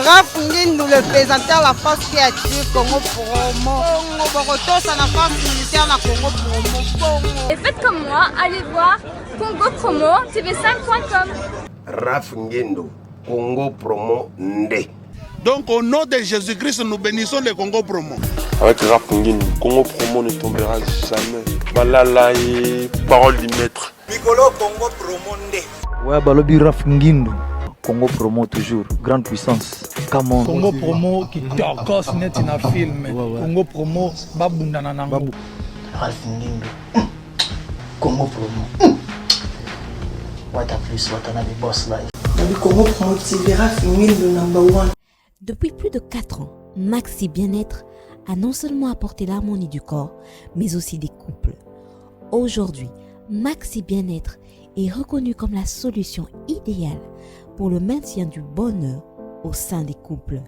Raph Ngindu, le présentateur la force créative Congo Promo. Boroto, ça la force militaire la Congo Promo. Et faites comme moi, allez voir Congo Promo, tv5.com. Raph Ngindu, Congo Promo Nde. Donc au nom de Jésus-Christ, nous bénissons le Congo Promo. Avec Raph Ngindu, Congo Promo ne tombera jamais. Balala et parole du maître. Mikolo Congo Promo Nde. Ouais, Balobi Raph Ngindu. Congo Promo toujours, grande puissance. Come on. Congo Promo qui torcos net in a film. Congo Promo babunda na nango. Raph Ngindu. Congo Promo. What a plus, what a boss life. Congo Promo TV, Raph Ngindu #1. Depuis plus de 4 ans, Maxi Bien-être a non seulement apporté l'harmonie du corps, mais aussi des couples. Aujourd'hui, Maxi Bien-être est reconnu comme la solution idéale pour le maintien du bonheur au sein des couples.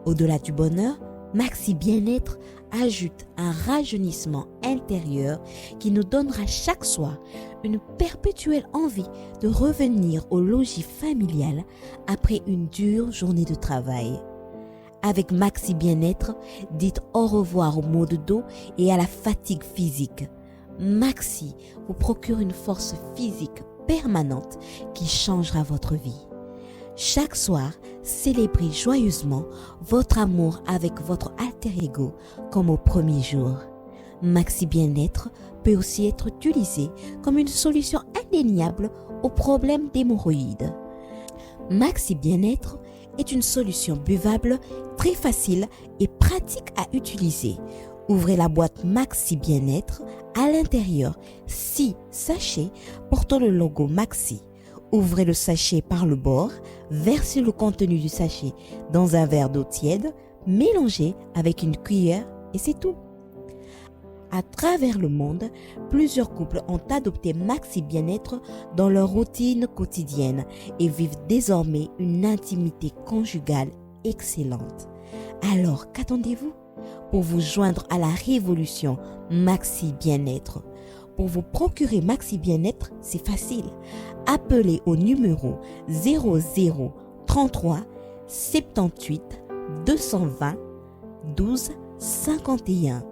Au-delà du bonheur, Maxi Bien-être ajoute un rajeunissement intérieur qui nous donnera chaque soir une perpétuelle envie de revenir au logis familial après une dure journée de travail. Avec Maxi Bien-être, dites au revoir au maux de dos et à la fatigue physique. Maxi vous procure une force physique permanente qui changera votre vie. Chaque soir, célébrez joyeusement votre amour avec votre alter ego comme au premier jour. Maxi Bien-être peut aussi être utilisé comme une solution indéniable aux problèmes d'hémorroïdes. Maxi Bien-être est une solution buvable très facile et pratique à utiliser. Ouvrez la boîte Maxi Bien-être. À l'intérieur, 6 sachets portant le logo Maxi. Ouvrez le sachet par le bord, versez le contenu du sachet dans un verre d'eau tiède, mélangez avec une cuillère et c'est tout. À travers le monde, plusieurs couples ont adopté Maxi Bien-être dans leur routine quotidienne et vivent désormais une intimité conjugale excellente. Alors, qu'attendez-vous pour vous joindre à la révolution Maxi Bien-être? Pour vous procurer Maxi Bien-être, c'est facile. Appelez au numéro 00 33 78 220 12 51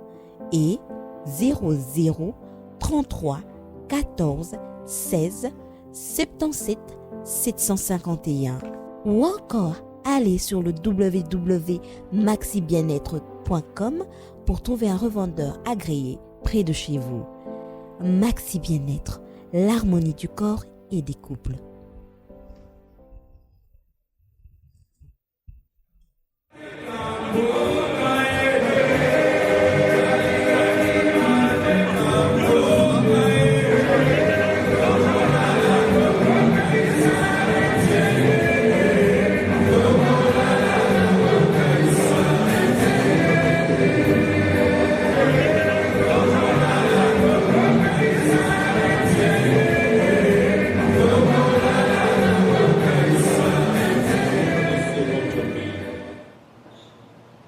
et 00 33 14 16 77 751 ou encore allez sur le www.maxibienêtre.com pour trouver un revendeur agréé près de chez vous. Maxi Bien-être, l'harmonie du corps et des couples.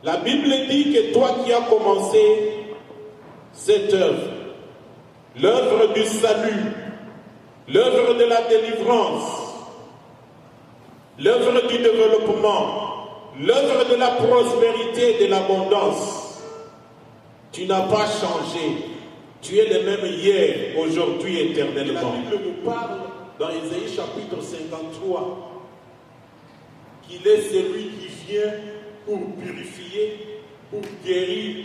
La Bible dit que toi qui as commencé cette œuvre, l'œuvre du salut, l'œuvre de la délivrance, l'œuvre du développement, l'œuvre de la prospérité et de l'abondance, tu n'as pas changé. Tu es le même hier, aujourd'hui, éternellement. La Bible nous parle dans Ésaïe chapitre 53 qu'il est celui qui vient pour purifier, pour guérir,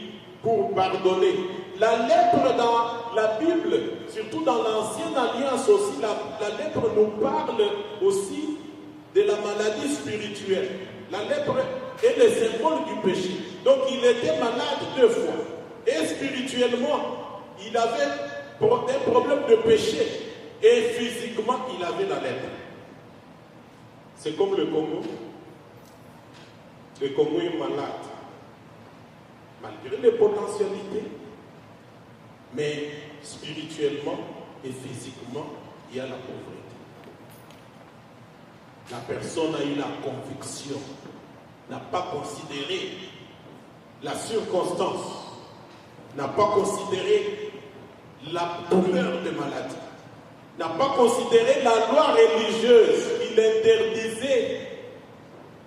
pour pardonner. La lèpre dans la Bible, surtout dans l'Ancienne Alliance aussi, la lèpre nous parle aussi de la maladie spirituelle. La lèpre est le symbole du péché. Donc il était malade 2 fois. Et spirituellement, il avait un problème de péché. Et physiquement, il avait la lèpre. C'est comme le Congo. Le Congo est malade, malgré les potentialités, mais spirituellement et physiquement, il y a la pauvreté. La personne a eu la conviction, n'a pas considéré la circonstance, n'a pas considéré la douleur de maladie, n'a pas considéré la loi religieuse qui l'interdisait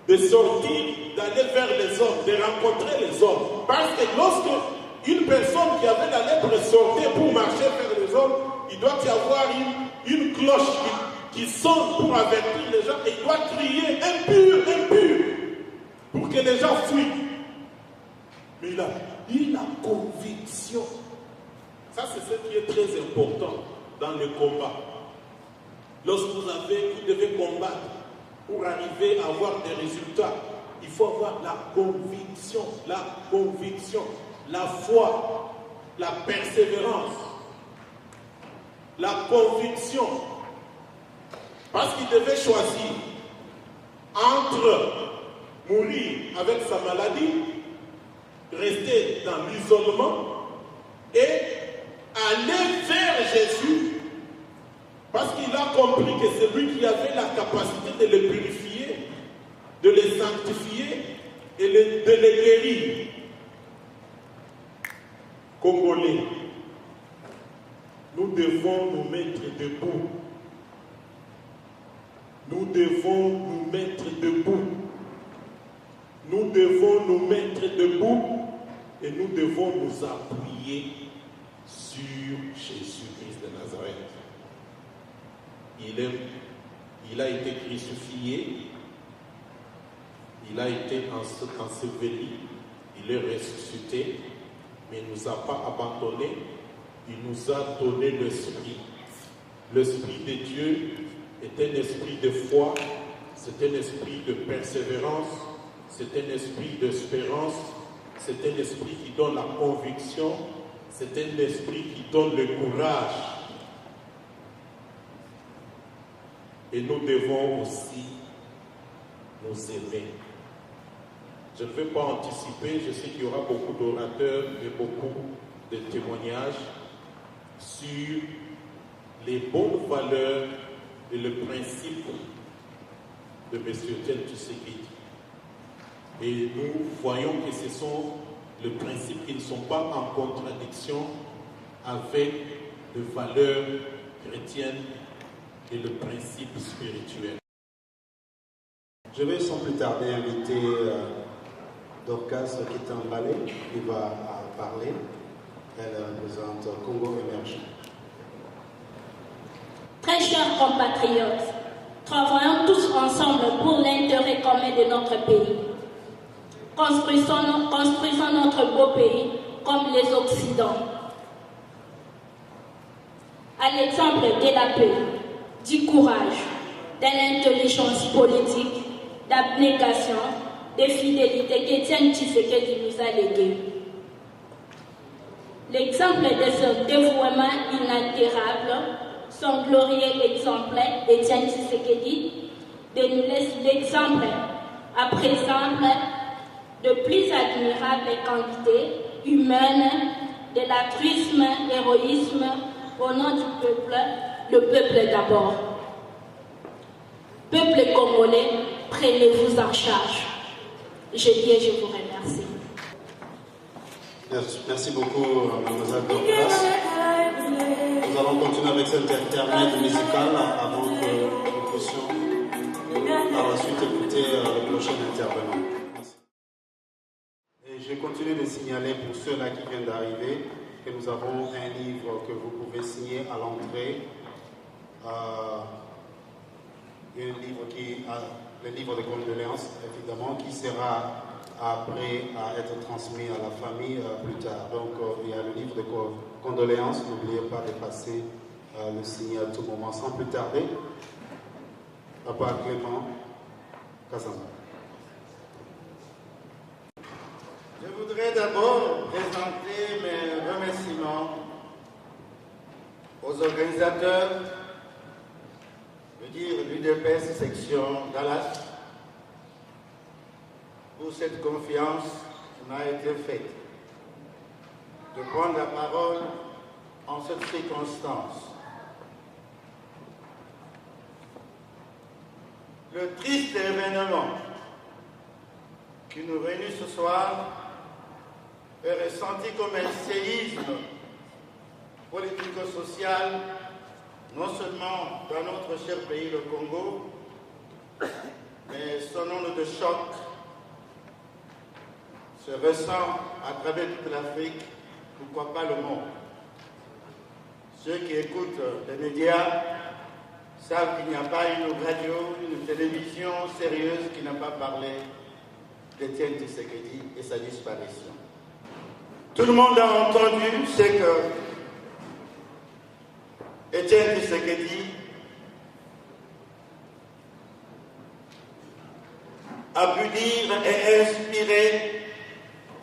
de sortir, d'aller vers les hommes, de rencontrer les hommes. Parce que lorsque une personne qui avait la lèpre sortait pour marcher vers les hommes, il doit y avoir une cloche qui sonne pour avertir les gens et il doit crier impur, impur, pour que les gens fuient. Mais il a la conviction. Ça, c'est ce qui est très important dans le combat. Lorsque vous devez combattre pour arriver à avoir des résultats, il faut avoir la conviction, la foi, la persévérance, la conviction. Parce qu'il devait choisir entre mourir avec sa maladie, rester dans l'isolement et aller vers Jésus, parce qu'il a compris que c'est lui qui avait la capacité de les purifier, de les sanctifier et de les guérir. Congolais, nous devons nous mettre debout. Nous devons nous mettre debout. Nous devons nous mettre debout et nous devons nous appuyer sur Jésus-Christ de Nazareth. Il a été crucifié, il a été enseveli, il est ressuscité, mais il ne nous a pas abandonnés, il nous a donné l'Esprit. L'Esprit de Dieu est un esprit de foi, c'est un esprit de persévérance, c'est un esprit d'espérance, c'est un esprit qui donne la conviction, c'est un esprit qui donne le courage. Et nous devons aussi nous aimer. Je ne vais pas anticiper, je sais qu'il y aura beaucoup d'orateurs et beaucoup de témoignages sur les bonnes valeurs et le principe de M. Etienne Tshisekedi. Et nous voyons que ce sont les principes qui ne sont pas en contradiction avec les valeurs chrétiennes et le principe spirituel. Je vais sans plus tarder inviter Dorcas qui est en balai, qui va parler. Elle représente Congo Émergent. Très chers compatriotes, travaillons tous ensemble pour l'intérêt commun de notre pays. Construisons notre beau pays comme les Occidents. À l'exemple de la paix, du courage, de l'intelligence politique, d'abnégation, de fidélité qu'Etienne Tshisekedi nous a légué. L'exemple de ce dévouement inaltérable, son glorieux exemplaire, Etienne Tshisekedi, de nous laisser l'exemple après exemple de plus admirables qualités humaines, de l'altruisme, l'héroïsme au nom du peuple, le peuple d'abord. Peuple congolais, prenez-vous en charge. Je dis et je vous remercie. Merci beaucoup, Mademoiselle Dorcas. Nous allons continuer avec cet intermède musical avant que nous puissions par la suite écouter le prochain intervenant. Merci. Et je continue de signaler pour ceux-là qui viennent d'arriver que nous avons un livre que vous pouvez signer à l'entrée. Le livre de condoléances, évidemment, qui sera après à être transmis à la famille plus tard. Donc, il y a le livre de condoléances. N'oubliez pas de passer le signer à tout moment. Sans plus tarder, Papa Clément Kazama. Je voudrais d'abord présenter mes remerciements aux organisateurs, je veux dire l'UDPS section Dallas, pour cette confiance qui m'a été faite de prendre la parole en cette circonstance. Le triste événement qui nous réunit ce soir est ressenti comme un séisme politico-social, non seulement dans notre cher pays, le Congo, mais son onde de choc se ressent à travers toute l'Afrique, pourquoi pas le monde. Ceux qui écoutent les médias savent qu'il n'y a pas une radio, une télévision sérieuse qui n'a pas parlé d'Étienne Tshisekedi et sa disparition. Tout le monde a entendu ce que Étienne Tshisekedi a pu dire et inspirer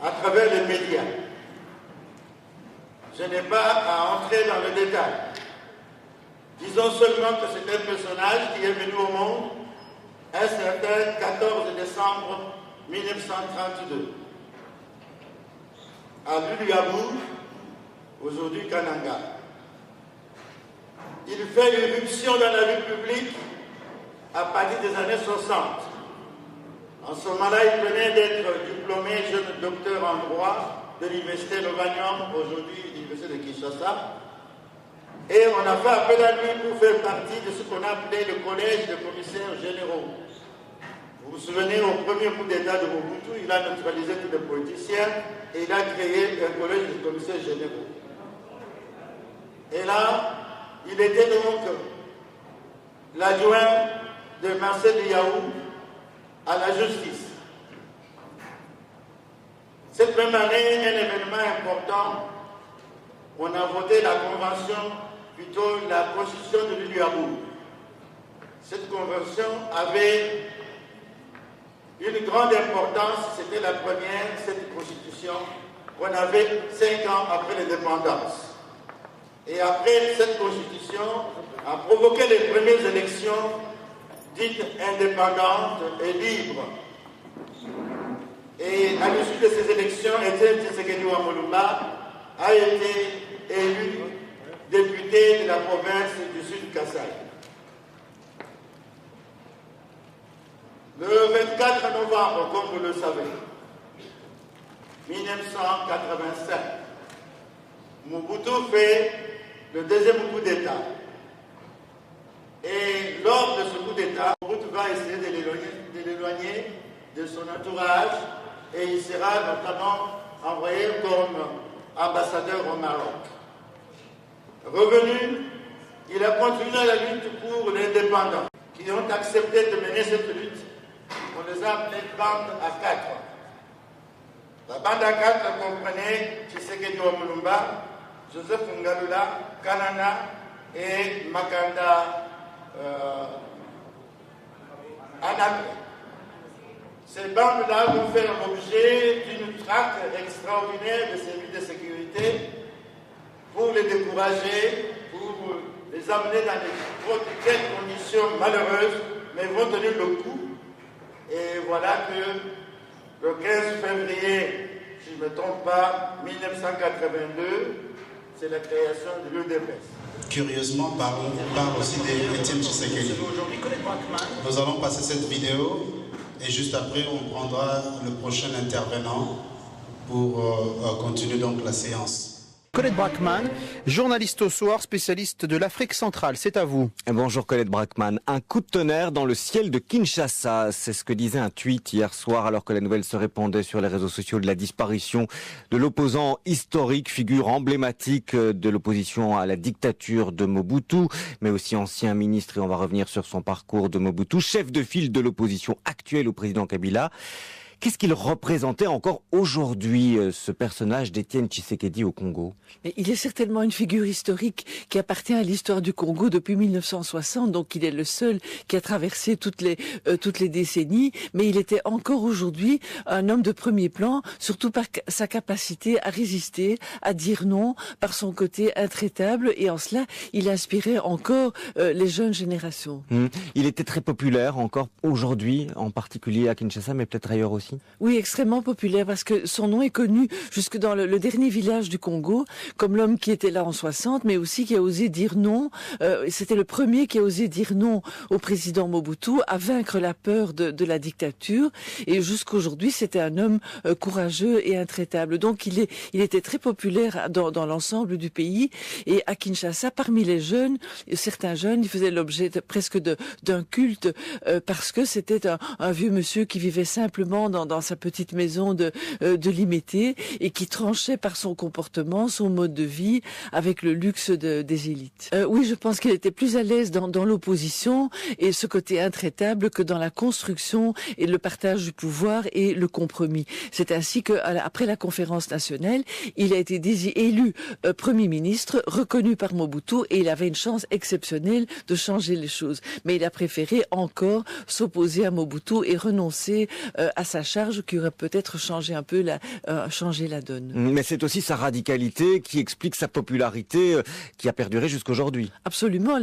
à travers les médias. Je n'ai pas à entrer dans le détail. Disons seulement que c'est un personnage qui est venu au monde un certain 14 décembre 1932 à Luluabour, aujourd'hui Kananga. Il fait l'irruption dans la vie publique à partir des années 60. En ce moment-là, il venait d'être diplômé jeune docteur en droit de l'université de Vagnon, aujourd'hui l'université de Kinshasa. Et on a fait appel à lui pour faire partie de ce qu'on appelait le collège de commissaires généraux. Vous vous souvenez, au premier coup d'État de Mobutu, il a neutralisé tous les politiciens et il a créé un collège de commissaires généraux. Et là, il était donc l'adjoint de Marcel Yaou à la justice. Cette même année, un événement important, on a voté la convention, plutôt la constitution de Luluabour. Cette convention avait une grande importance, c'était la première, cette constitution, qu'on avait 5 ans après l'indépendance. Et après, cette constitution a provoqué les premières élections dites indépendantes et libres. Et à l'issue de ces élections, Étienne Tshisekedi Wamolumba a été élu député de la province du Sud Kasaï. Le 24 novembre, comme vous le savez, 1985, Mobutu fait le deuxième coup d'État. Et lors de ce coup d'État, Mobutu va essayer de l'éloigner de son entourage et il sera notamment envoyé comme ambassadeur au Maroc. Revenu, il a continué la lutte pour l'indépendance, qui ont accepté de mener cette lutte. On les a appelés bande à 4. La bande à 4 comprenait Tshisekedi Wamulumba, Joseph Ngalula, Kanana et Makanda Anakre. Ces bandes-là vont faire l'objet d'une traque extraordinaire de services de sécurité pour les décourager, pour les amener dans des conditions malheureuses, mais ils vont tenir le coup. Et voilà que le 15 février, si je ne me trompe pas, 1982, c'est la création de l'UDPS. Curieusement, on parle aussi d'Étienne Tshisekedi. Nous allons passer cette vidéo et juste après, on prendra le prochain intervenant pour continuer donc la séance. Colette Brackman, journaliste au soir, spécialiste de l'Afrique centrale, c'est à vous. Bonjour Colette Brackman. Un coup de tonnerre dans le ciel de Kinshasa, c'est ce que disait un tweet hier soir alors que la nouvelle se répandait sur les réseaux sociaux de la disparition de l'opposant historique, figure emblématique de l'opposition à la dictature de Mobutu, mais aussi ancien ministre, et on va revenir sur son parcours de Mobutu, chef de file de l'opposition actuelle au président Kabila. Qu'est-ce qu'il représentait encore aujourd'hui, ce personnage d'Étienne Tshisekedi au Congo? Il est certainement une figure historique qui appartient à l'histoire du Congo depuis 1960, donc il est le seul qui a traversé toutes les décennies, mais il était encore aujourd'hui un homme de premier plan, surtout par sa capacité à résister, à dire non, par son côté intraitable, et en cela, il inspirait encore les jeunes générations. Il était très populaire encore aujourd'hui, en particulier à Kinshasa, mais peut-être ailleurs aussi. aussi. Oui, extrêmement populaire parce que son nom est connu jusque dans le dernier village du Congo comme l'homme qui était là en 60, mais aussi qui a osé dire non. C'était le premier qui a osé dire non au président Mobutu, à vaincre la peur de la dictature. Et jusqu'aujourd'hui, c'était un homme courageux et intraitable. Donc il était très populaire dans l'ensemble du pays. Et à Kinshasa, parmi les jeunes, certains jeunes, ils faisaient l'objet presque d'un culte parce que c'était un vieux monsieur qui vivait simplement dans sa petite maison de Limete et qui tranchait par son comportement, son mode de vie avec le luxe des élites. Oui, je pense qu'il était plus à l'aise dans l'opposition et ce côté intraitable que dans la construction et le partage du pouvoir et le compromis. C'est ainsi que après la conférence nationale, il a été élu Premier ministre, reconnu par Mobutu et il avait une chance exceptionnelle de changer les choses. Mais il a préféré encore s'opposer à Mobutu et renoncer à sa charge qui aurait peut-être changé un peu changé la donne. Mais c'est aussi sa radicalité qui explique sa popularité qui a perduré jusqu'aujourd'hui. Absolument.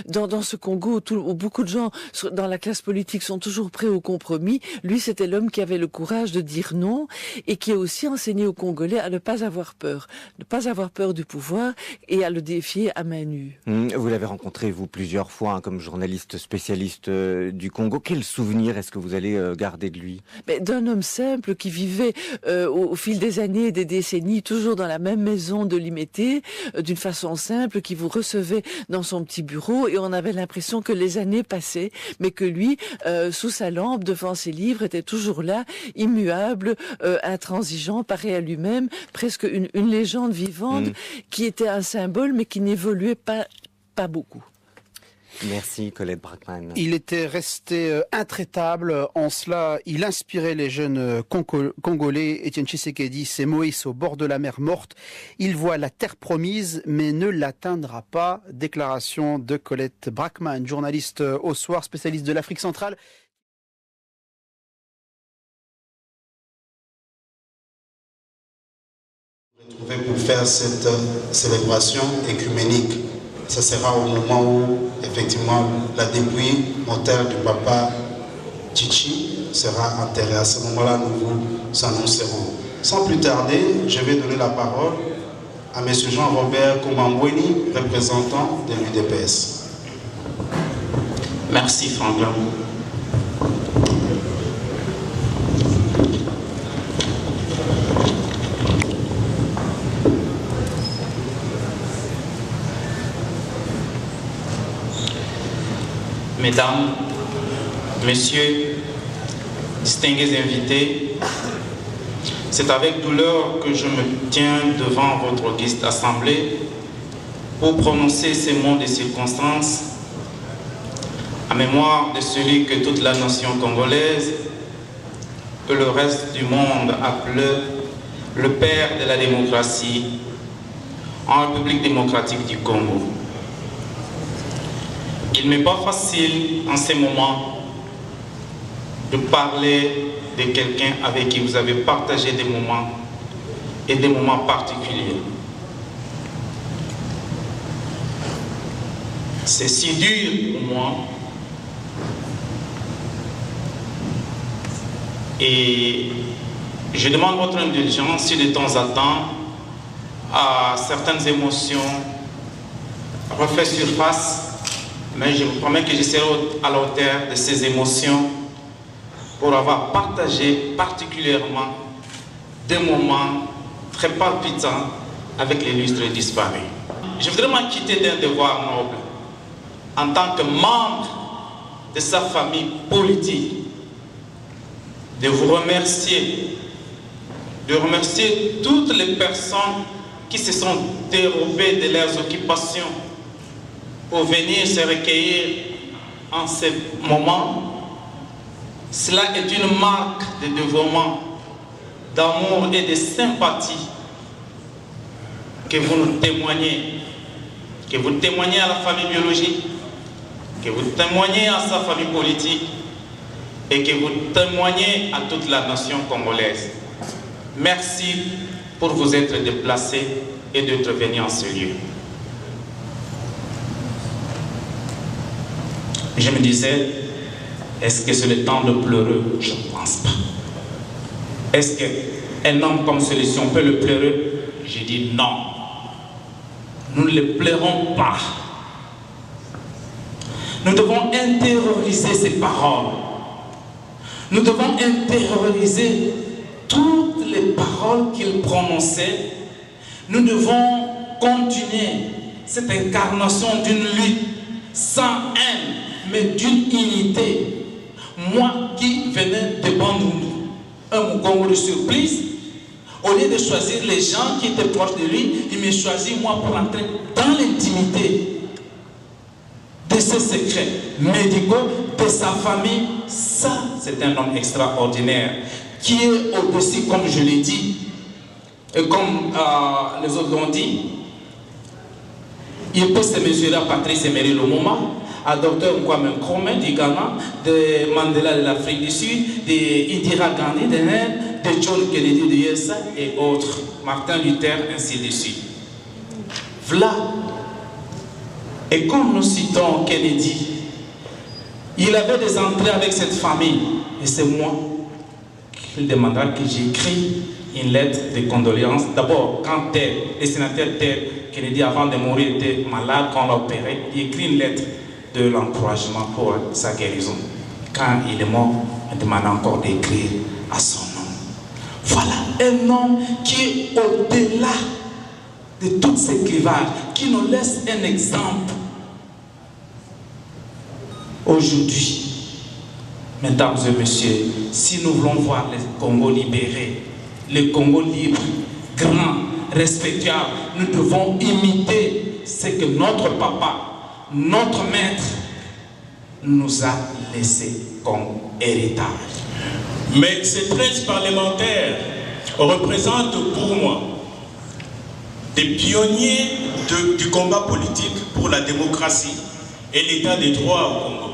Dans ce Congo où beaucoup de gens dans la classe politique sont toujours prêts au compromis, lui c'était l'homme qui avait le courage de dire non et qui a aussi enseigné aux Congolais à ne pas avoir peur du pouvoir et à le défier à main nue. Vous l'avez rencontré, vous, plusieurs fois, comme journaliste spécialiste du Congo. Quel souvenir est-ce que vous allez garder de lui? D'un homme simple qui vivait au fil des années et des décennies, toujours dans la même maison de Limete, d'une façon simple, qui vous recevait dans son petit bureau et on avait l'impression que les années passaient, mais que lui, sous sa lampe, devant ses livres, était toujours là, immuable, intransigeant, pareil à lui-même, presque une légende vivante qui était un symbole mais qui n'évoluait pas beaucoup. Merci Colette Brackman. Il était resté intraitable. En cela, il inspirait les jeunes Congolais. Étienne Tshisekedi, c'est Moïse au bord de la mer morte. Il voit la terre promise, mais ne l'atteindra pas. Déclaration de Colette Brackman, journaliste au soir, spécialiste de l'Afrique centrale. Pour faire cette célébration écuménique. Ce sera au moment où, effectivement, la dépouille mortelle du papa Tchichi sera enterrée. À ce moment-là, nous vous annoncerons. Sans plus tarder, je vais donner la parole à M. Jean-Robert Koumamboueni, représentant de l'UDPS. Merci, Franklin. Mesdames, Messieurs, distingués invités, c'est avec douleur que je me tiens devant votre auguste assemblée pour prononcer ces mots de circonstance à mémoire de celui que toute la nation congolaise et le reste du monde appelle le père de la démocratie en République démocratique du Congo. Il n'est pas facile en ces moments de parler de quelqu'un avec qui vous avez partagé des moments et des moments particuliers. C'est si dur pour moi et je demande votre indulgence si de temps en temps à certaines émotions refait surface. Mais je vous promets que je serai à la hauteur de ces émotions pour avoir partagé particulièrement des moments très palpitants avec l'illustre disparu. Je voudrais m'acquitter d'un devoir noble en tant que membre de sa famille politique, de vous remercier, de remercier toutes les personnes qui se sont dérobées de leurs occupations pour venir se recueillir en ce moment. Cela est une marque de dévouement, d'amour et de sympathie que vous nous témoignez, que vous témoignez à la famille biologique, que vous témoignez à sa famille politique et que vous témoignez à toute la nation congolaise. Merci pour vous être déplacés et d'être venus en ce lieu. Je me disais, est-ce que c'est le temps de pleurer? Je ne pense pas. Est-ce qu'un homme comme celui-ci, on peut le pleurer? J'ai dit non. Nous ne le pleurons pas. Nous devons intérioriser ces paroles. Nous devons intérioriser toutes les paroles qu'il prononçait. Nous devons continuer cette incarnation d'une lutte sans haine, mais d'une unité. Moi qui venais de Bandundu, un Mukongo de surprise, au lieu de choisir les gens qui étaient proches de lui, il me choisit moi pour entrer dans l'intimité de ses secrets médicaux, de sa famille. Ça, c'est un homme extraordinaire qui est au-dessus, comme je l'ai dit, et comme les autres l'ont dit. Il peut se mesurer à Patrice Emery Lumumba, à Dr Kwame Nkrumah du Ghana, de Mandela de l'Afrique du Sud, de Indira Gandhi de l'Inde, de John Kennedy de USA et autres, Martin Luther, ainsi de suite. Voilà. Et comme nous citons Kennedy, il avait des entrées avec cette famille. Et c'est moi qu'il demandera que j'écris une lettre de condoléances. D'abord, quand le sénateur Ted Kennedy, avant de mourir, était malade, quand on l'a opéré, il écrit une lettre de l'encouragement pour sa guérison. Quand il est mort, il demande encore d'écrire à son nom. Voilà un homme qui est au-delà de toutes ces clivages, qui nous laisse un exemple. Aujourd'hui, mesdames et messieurs, si nous voulons voir le Congo libéré, le Congo libre, grand, respectable, nous devons imiter ce que notre papa, notre maître, nous a laissé comme héritage. Mais ces 13 parlementaires représentent pour moi des pionniers du combat politique pour la démocratie et l'état des droits au Congo.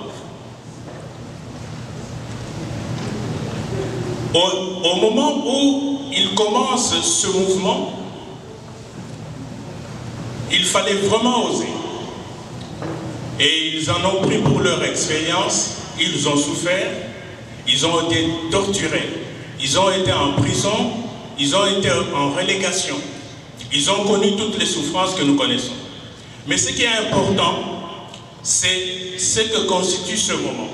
Au moment où ils commencent ce mouvement, il fallait vraiment oser. Et ils en ont pris pour leur expérience, ils ont souffert, ils ont été torturés, ils ont été en prison, ils ont été en relégation, ils ont connu toutes les souffrances que nous connaissons. Mais ce qui est important, c'est ce que constitue ce moment.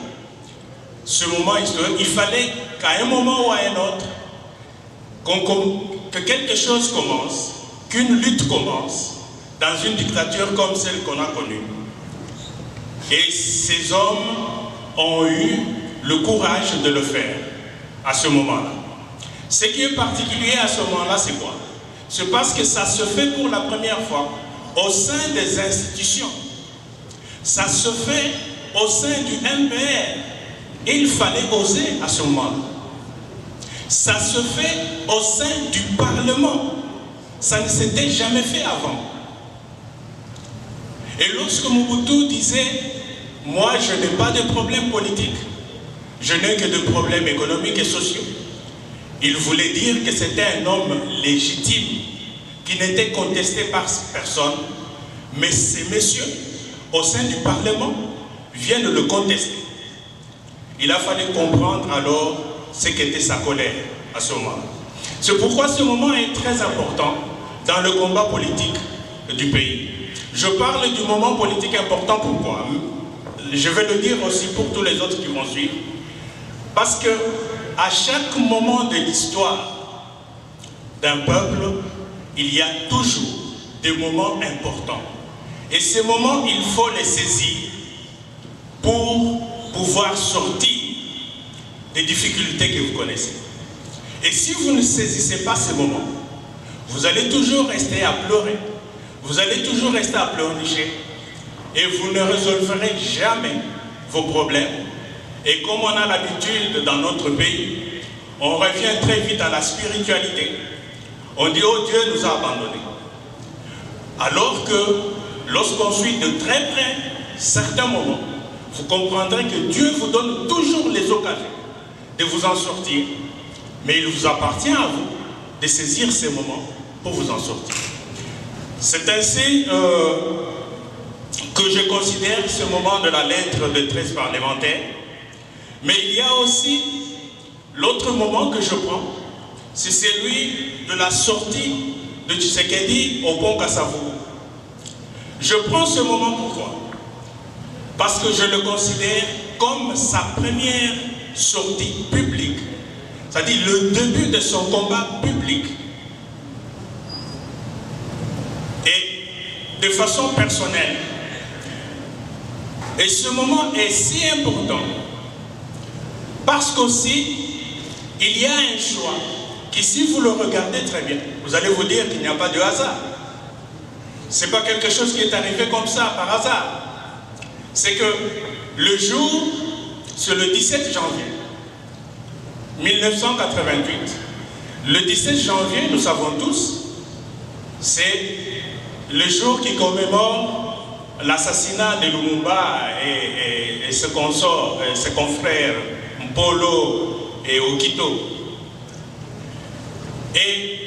Ce moment historique, il fallait qu'à un moment ou à un autre, que quelque chose commence, qu'une lutte commence dans une dictature comme celle qu'on a connue. Et ces hommes ont eu le courage de le faire à ce moment-là. Ce qui est particulier à ce moment-là, c'est quoi? C'est parce que ça se fait pour la première fois au sein des institutions. Ça se fait au sein du MPR. Et il fallait oser à ce moment-là. Ça se fait au sein du Parlement. Ça ne s'était jamais fait avant. Et lorsque Mobutu disait « Moi, je n'ai pas de problème politique, je n'ai que de problèmes économiques et sociaux », il voulait dire que c'était un homme légitime, qui n'était contesté par personne, mais ces messieurs, au sein du Parlement, viennent le contester. Il a fallu comprendre alors ce qu'était sa colère à ce moment-là. C'est pourquoi ce moment est très important dans le combat politique du pays. Je parle du moment politique important, pourquoi? Je vais le dire aussi pour tous les autres qui vont suivre. Parce que à chaque moment de l'histoire d'un peuple, il y a toujours des moments importants. Et ces moments, il faut les saisir pour pouvoir sortir des difficultés que vous connaissez. Et si vous ne saisissez pas ces moments, vous allez toujours rester à pleurer, vous allez toujours rester à pleurnicher, et vous ne résolverez jamais vos problèmes. Et comme on a l'habitude dans notre pays, on revient très vite à la spiritualité. On dit « Oh, Dieu nous a abandonnés ». Alors que lorsqu'on suit de très près certains moments, vous comprendrez que Dieu vous donne toujours les occasions de vous en sortir, mais il vous appartient à vous de saisir ces moments pour vous en sortir. C'est ainsi que je considère ce moment de la lettre de 13 parlementaires, mais il y a aussi l'autre moment que je prends, c'est celui de la sortie de Tshisekedi au pont Kasavubu. Je prends ce moment pourquoi? Parce que je le considère comme sa première sortie publique, c'est-à-dire le début de son combat public. Et de façon personnelle. Et ce moment est si important parce qu'aussi, il y a un choix qui, si vous le regardez très bien, vous allez vous dire qu'il n'y a pas de hasard. Ce n'est pas quelque chose qui est arrivé comme ça, par hasard. C'est que le jour, c'est le 17 janvier 1988. Le 17 janvier, nous savons tous, c'est le jour qui commémore l'assassinat de Lumumba et ses consorts, ses confrères Mpolo et Okito. Et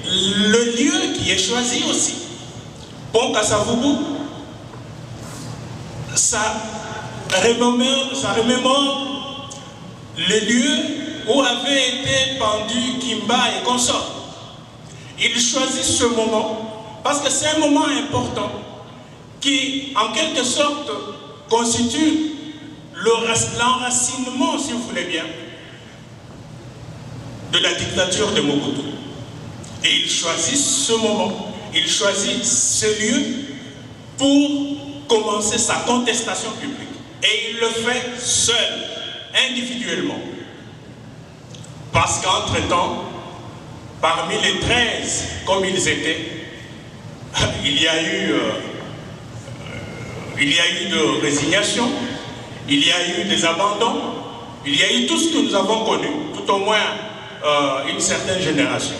le lieu qui est choisi aussi, Pont Kasavubu, ça remémore le lieu où avait été pendu Kimba et consorts. Il choisit ce moment parce que c'est un moment important qui, en quelque sorte, constitue l'enracinement, si vous voulez bien, de la dictature de Mobutu. Et il choisit ce moment, il choisit ce lieu pour commencer sa contestation publique. Et il le fait seul, individuellement. Parce qu'entre-temps, parmi les 13, comme ils étaient, il y a eu de résignation, il y a eu des abandons, il y a eu tout ce que nous avons connu, tout au moins une certaine génération.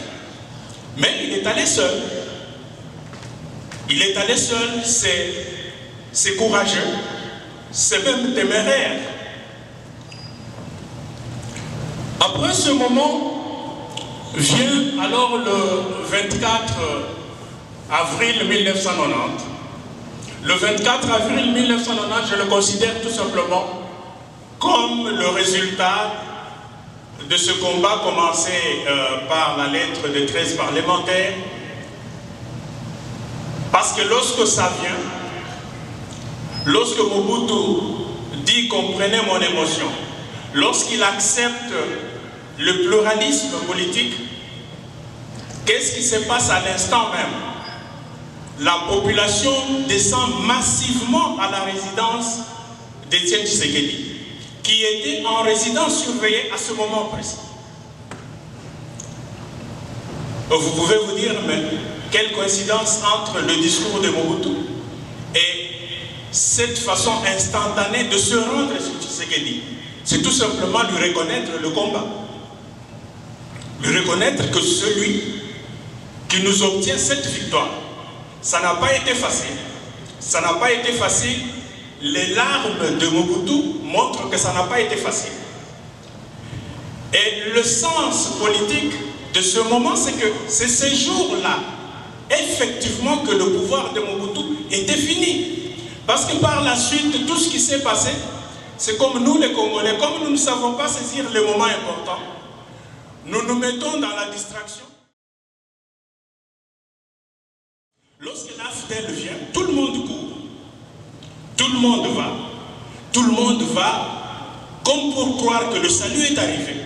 Mais il est allé seul. Il est allé seul, c'est courageux, c'est même téméraire. Après ce moment, vient alors le 24 avril 1990. Le 24 avril 1990, je le considère tout simplement comme le résultat de ce combat commencé par la lettre de 13 parlementaires. Parce que lorsque ça vient, lorsque Mobutu dit comprenez mon émotion, lorsqu'il accepte le pluralisme politique, qu'est-ce qui se passe à l'instant même? La population descend massivement à la résidence d'Étienne Tshisekedi, qui était en résidence surveillée à ce moment précis. Vous pouvez vous dire, mais quelle coïncidence entre le discours de Mobutu et cette façon instantanée de se rendre sur Tshisekedi. C'est tout simplement lui reconnaître le combat. Lui reconnaître que celui qui nous obtient cette victoire, ça n'a pas été facile. Ça n'a pas été facile. Les larmes de Mobutu montrent que ça n'a pas été facile. Et le sens politique de ce moment, c'est que c'est ces jours-là, effectivement, que le pouvoir de Mobutu était fini. Parce que par la suite, tout ce qui s'est passé, c'est comme nous les Congolais, comme nous ne savons pas saisir les moments importants, nous nous mettons dans la distraction. Lorsque l'AFDEL vient, tout le monde court. Tout le monde va. Tout le monde va comme pour croire que le salut est arrivé.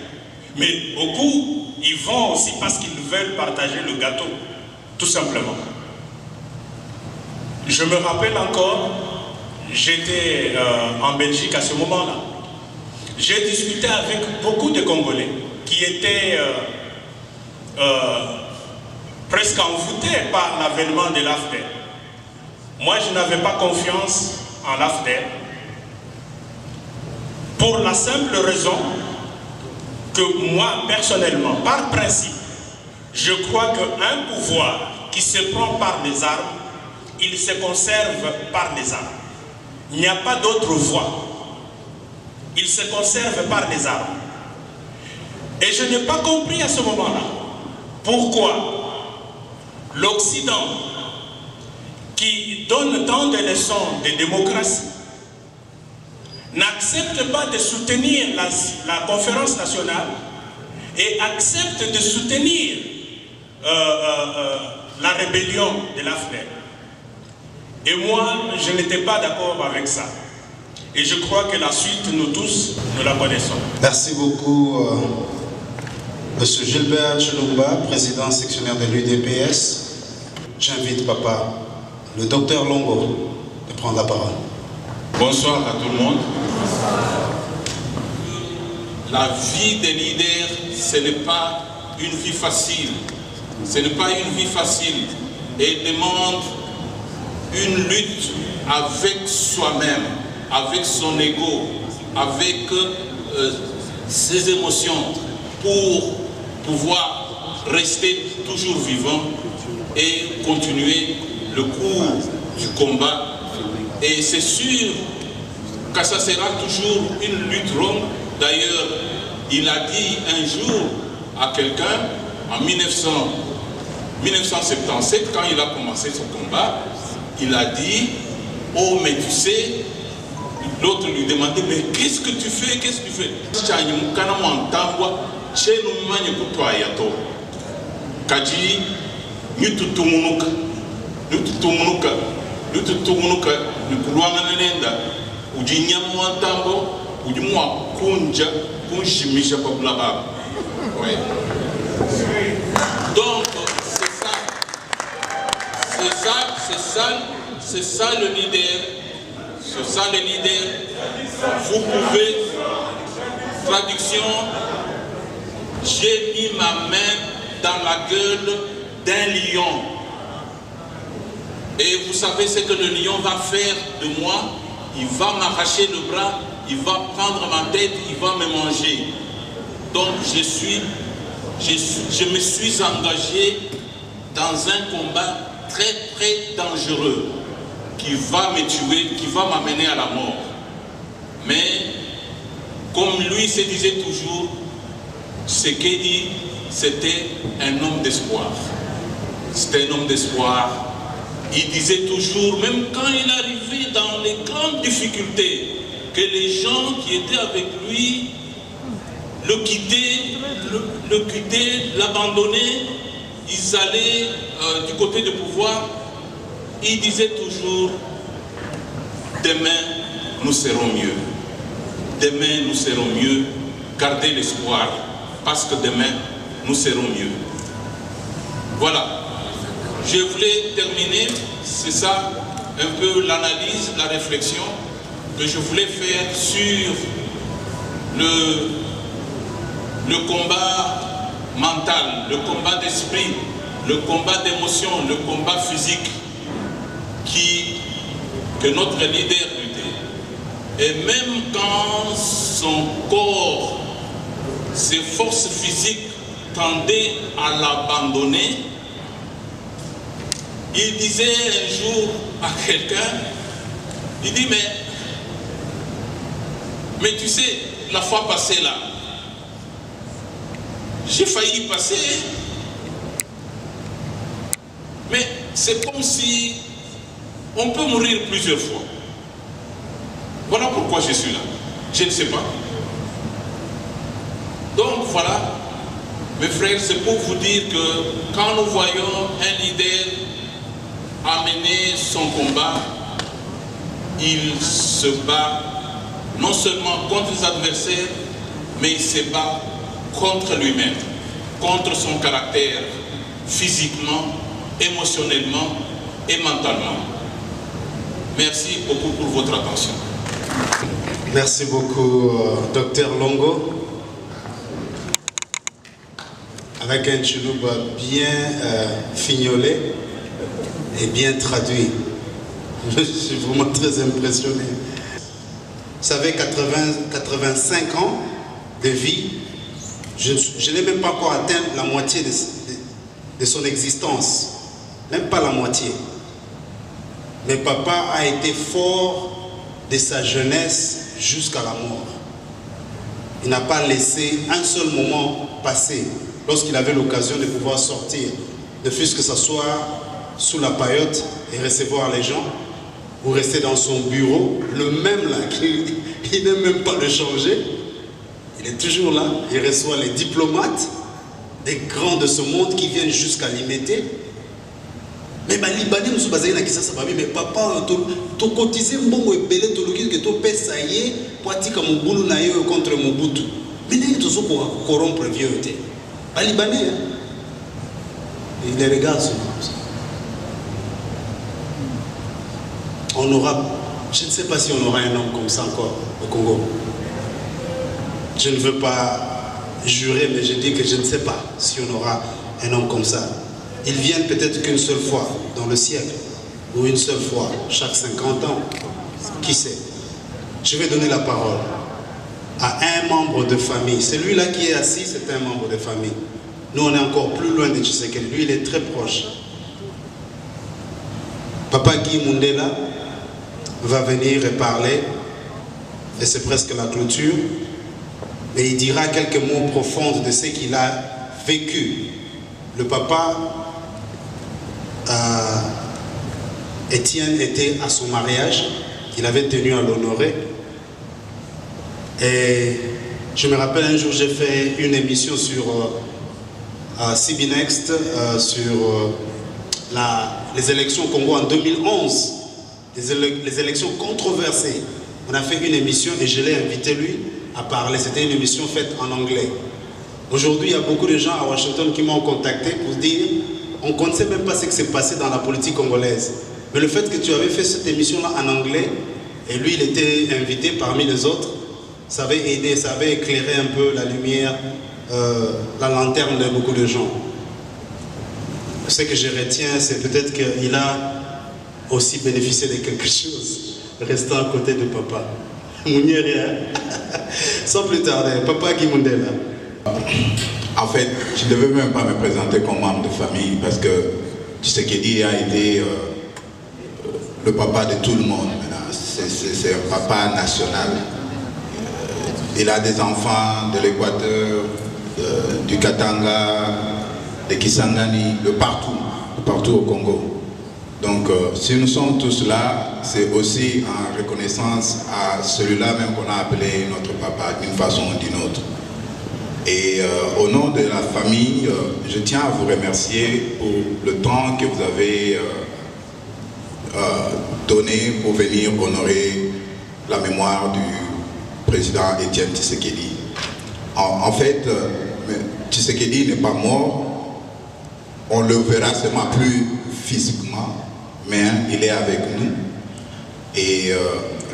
Mais beaucoup, ils vont aussi parce qu'ils veulent partager le gâteau, tout simplement. Je me rappelle encore, j'étais en Belgique à ce moment-là. J'ai discuté avec beaucoup de Congolais qui étaient presque envoûtés par l'avènement de l'AFDEL. Moi, je n'avais pas confiance en l'AFDEL pour la simple raison que moi, personnellement, par principe, je crois qu'un pouvoir qui se prend par les armes, il se conserve par les armes. Il n'y a pas d'autre voie. Il se conserve par les armes. Et je n'ai pas compris à ce moment-là pourquoi l'Occident, qui donne tant de leçons de démocratie, n'accepte pas de soutenir la conférence nationale et accepte de soutenir la rébellion de l'AFNER. Et moi, je n'étais pas d'accord avec ça. Et je crois que la suite, nous tous, nous la connaissons. Merci beaucoup, Monsieur Gilbert Chilumba, président sectionnaire de l'UDPS. J'invite papa, le docteur Longo, de prendre la parole. Bonsoir à tout le monde. La vie des leaders, ce n'est pas une vie facile. Ce n'est pas une vie facile. Et demande une lutte avec soi-même, avec son ego, avec ses émotions, pour pouvoir rester toujours vivant et continuer le cours du combat. Et c'est sûr que ça sera toujours une lutte longue. D'ailleurs, il a dit un jour à quelqu'un, en 1977, quand il a commencé son combat, il a dit, oh mais tu sais, l'autre lui demandait, mais qu'est-ce que tu fais, qu'est-ce que tu fais? Kaji, nyututumunuka, nikuruanganenda, ujinyamuantambo, ujimwa kunja, kunshimisha kwa blababa. Ouais. Donc, c'est ça le leader. C'est ça le leader. Vous pouvez, traduction, j'ai mis ma main dans la gueule d'un lion. Et vous savez ce que le lion va faire de moi? Il va m'arracher le bras, il va prendre ma tête, il va me manger. Donc je me suis engagé dans un combat très très dangereux qui va me tuer, qui va m'amener à la mort. Mais comme lui se disait toujours, Tshisekedi, c'était un homme d'espoir. C'était un homme d'espoir. Il disait toujours, même quand il arrivait dans les grandes difficultés, que les gens qui étaient avec lui le quittaient, l'abandonnaient, ils allaient du côté du pouvoir. Il disait toujours, demain nous serons mieux. Demain nous serons mieux. Gardez l'espoir, parce que demain nous serons mieux. Voilà. Je voulais terminer, c'est ça un peu l'analyse, la réflexion que je voulais faire sur le combat mental, le combat d'esprit, le combat d'émotion, le combat physique que notre leader luttait. Et même quand son corps, ses forces physiques tendaient à l'abandonner, il disait un jour à quelqu'un, il dit, mais tu sais, la fois passée là, j'ai failli y passer, mais c'est comme si on peut mourir plusieurs fois. Voilà pourquoi je suis là. Je ne sais pas. Donc voilà, mes frères, c'est pour vous dire que quand nous voyons un leader amener son combat, il se bat non seulement contre les adversaires, mais il se bat contre lui-même, contre son caractère, physiquement, émotionnellement et mentalement. Merci beaucoup pour votre attention. Merci beaucoup, Dr Longo. Avec un Chiluba bien fignolé et bien traduit. Je suis vraiment très impressionné. Vous savez, 85 ans de vie, je n'ai même pas encore atteint la moitié de son existence. Même pas la moitié. Mais papa a été fort de sa jeunesse jusqu'à la mort. Il n'a pas laissé un seul moment passer lorsqu'il avait l'occasion de pouvoir sortir, ne fût-ce que ce soit sous la paillote et recevoir les gens, ou rester dans son bureau, le même là, il n'aime même pas le changer. Il est toujours là, il reçoit les diplomates, des grands de ce monde qui viennent jusqu'à l'imiter. Mais les Libanais nous sont basés dans Kisasa, mais papa, tu cotises bon et belé, tu logique que tu payes ça y est, pour dire que mon boulot n'a contre Mobutu. Mais nous sommes pour corrompre vieux. Les Libanais, ils les regardent comme ça. On aura, je ne sais pas si on aura un homme comme ça encore au Congo. Je ne veux pas jurer, mais je dis que je ne sais pas si on aura un homme comme ça. Ils viennent peut-être qu'une seule fois dans le siècle, ou une seule fois chaque 50 ans, qui sait. Je vais donner la parole à un membre de famille. Celui-là qui est assis, c'est un membre de famille. Nous, on est encore plus loin de Tshisekedi. Lui, il est très proche. Papa Guy Mundela va venir et parler, et c'est presque la clôture, et il dira quelques mots profonds de ce qu'il a vécu. Le papa, Étienne, était à son mariage, il avait tenu à l'honorer, et je me rappelle un jour j'ai fait une émission sur CB Next sur les élections au Congo en 2011, les élections controversées. On a fait une émission et je l'ai invité lui à parler. C'était une émission faite en anglais. Aujourd'hui, il y a beaucoup de gens à Washington qui m'ont contacté pour dire on ne sait même pas ce qui s'est passé dans la politique congolaise. Mais le fait que tu avais fait cette émission-là en anglais, et lui, il était invité parmi les autres, ça avait aidé, ça avait éclairé un peu la lumière, la lanterne de beaucoup de gens. Ce que je retiens, c'est peut-être qu'il a aussi bénéficié de quelque chose, restant à côté de papa. Sans plus tarder, papa Guy Mundela. En fait, je ne devais même pas me présenter comme membre de famille parce que Tshisekedi a été le papa de tout le monde. C'est un papa national. Il a des enfants de l'Équateur, du Katanga, de Kisangani, de partout au Congo. Donc, si nous sommes tous là, c'est aussi en reconnaissance à celui-là même qu'on a appelé notre papa d'une façon ou d'une autre. Et au nom de la famille, je tiens à vous remercier pour le temps que vous avez donné pour venir honorer la mémoire du président Étienne Tshisekedi. En fait, Tshisekedi n'est pas mort, on le verra seulement plus physiquement, mais il est avec nous. Et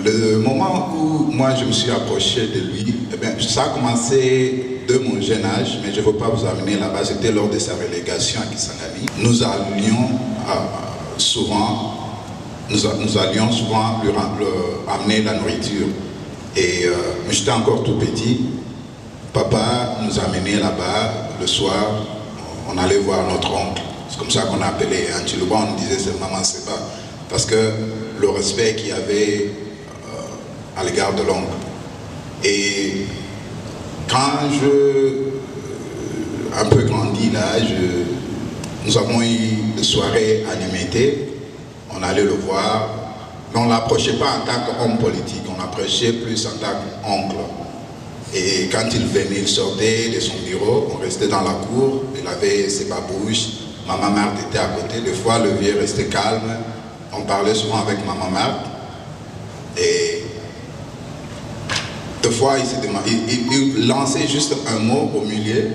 le moment où moi je me suis approché de lui, eh bien, ça a commencé de mon jeune âge, mais je ne veux pas vous amener là-bas, c'était lors de sa relégation à Kisangani. Nous allions souvent lui amener la nourriture. Et j'étais encore tout petit, papa nous amenait là-bas, le soir, on allait voir notre oncle. C'est comme ça qu'on appelait Antilouba, on nous disait c'est maman Seba, parce que le respect qu'il y avait à l'égard de l'oncle. Et quand un peu grandi là, nous avons eu des soirées animées, on allait le voir, mais on ne l'approchait pas en tant qu'homme politique, on l'approchait plus en tant qu'oncle. Et quand il venait, il sortait de son bureau, on restait dans la cour, il avait ses babouches, maman Marthe était à côté, des fois le vieux restait calme, on parlait souvent avec maman Marthe, et des fois il lançait juste un mot au milieu,